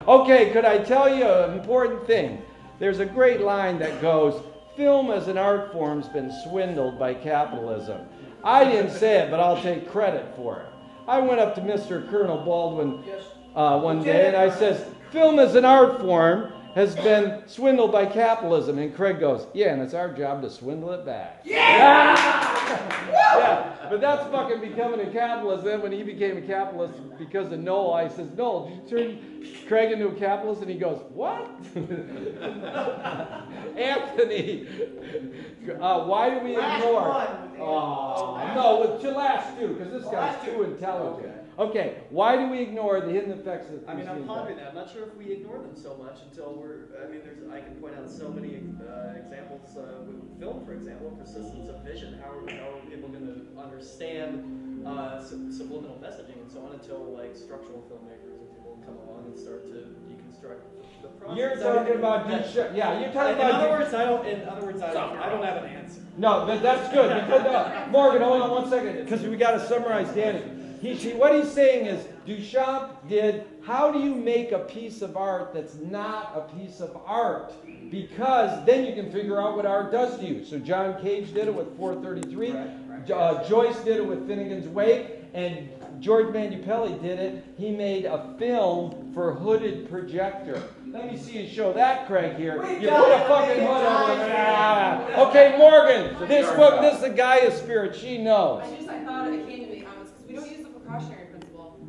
Okay, could I tell you an important thing? There's a great line that goes, film as an art form has been swindled by capitalism. I didn't say it, but I'll take credit for it. I went up to Mr. Colonel Baldwin one day and I says, film as an art form has been swindled by capitalism. And Craig goes, yeah, and it's our job to swindle it back. Yeah, but that's fucking becoming a capitalist. Then when he became a capitalist because of Noel, I says, Noel, did you turn Craig into a capitalist? And he goes, what? Anthony, why do we ignore? No, with your last two, because this guy's too intelligent. Okay, why do we ignore the hidden effects of the I'm pondering that. I'm not sure if we ignore them so much until I can point out so many examples with film, for example, persistence of vision. How are people going to understand subliminal messaging and so on until like structural filmmakers and people come along and start to deconstruct the process? You're talking about you're talking about. In other words, I don't have an answer. No, but that's good because Morgan, hold on 1 second, because we got to summarize Danny. What he's saying is, Duchamp did, how do you make a piece of art that's not a piece of art? Because then you can figure out what art does to you. So John Cage did it with 433, Joyce did it with Finnegan's Wake, and George Manupelli did it. He made a film for hooded projector. Let me see you show that, Craig, here. You put a fucking hood on it. Okay, Morgan, this is the Gaia spirit. She knows. I thought it came to me comments because we don't use the precautionary principle.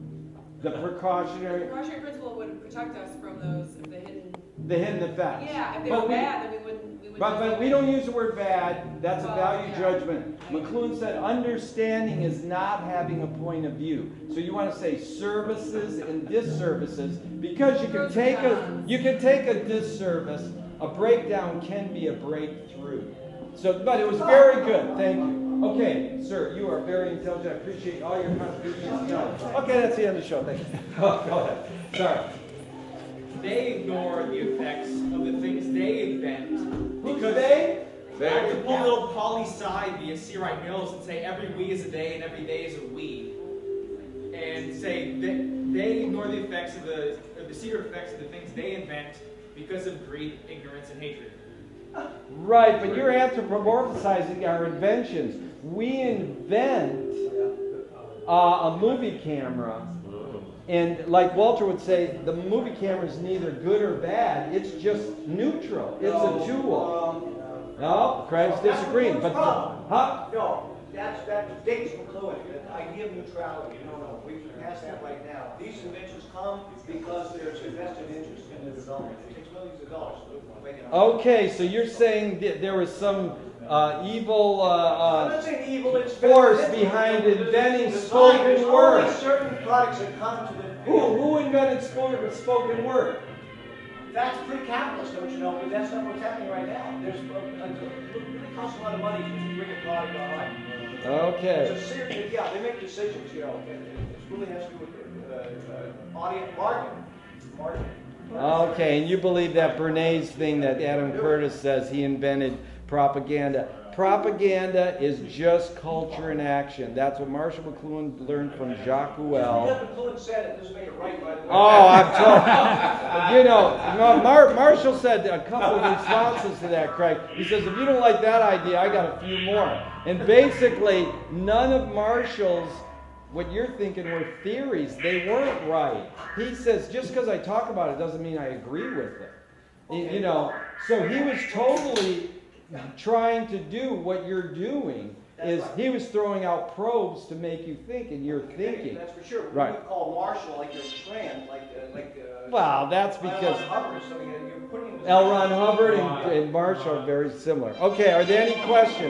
The precautionary principle would protect us from the hidden effects. Yeah, if they were bad, then we wouldn't. But we don't use the word bad. That's a value judgment. Mcluhan said understanding is not having a point of view. So you want to say services and disservices because you can take a disservice. A breakdown can be a breakthrough. But it was very good. Thank you. Okay, sir, you are very intelligent. I appreciate all your contributions. Okay, that's the end of the show. Thank you. Go ahead. Sorry. They ignore the effects of the things they invent. Because they? I have to pull a little poli-sci via C. Wright Mills and say every we is a day and every day is a we. And say that they ignore the effects of the secret effects of the things they invent because of greed, ignorance, and hatred. Right, but you're anthropomorphizing our inventions. We invent a movie camera. And like Walter would say, the movie camera is neither good or bad. It's just neutral. It's a tool. No, Craig's disagreeing. But No, that dates Mcluhan. The idea of neutrality. No, we can pass that right now. These inventions come because there's a vested interest in the development. It takes millions of dollars to make it. Okay, so you're saying that there was some evil I'm not saying evil, it's force behind inventing spoken word. Only certain products that come to the Who invented spoken word? That's pre-capitalist, don't you know? But that's not what's happening right now. It really costs a lot of money to bring a product online. Okay. It's a serious, they make decisions, you know. It really has to do with audience marketing. Okay, and you believe that Bernays thing that Adam Curtis says he invented propaganda. Propaganda is just culture in action. That's what Marshall McLuhan learned from Jacques Ruel. McLuhan said it. This made it right, by the way. Oh, I'm told. Marshall said a couple of responses to that, Craig. He says, if you don't like that idea, I got a few more. And basically, none of Marshall's, what you're thinking were theories. They weren't right. He says, just because I talk about it doesn't mean I agree with it. Okay. So he was totally trying to do what you're doing. He was throwing out probes to make you think, and you're thinking. That's for sure. Right. You call Marshall like your friend, well, that's because L. Ron Hubbard and Marshall are very similar. Okay, are there any questions?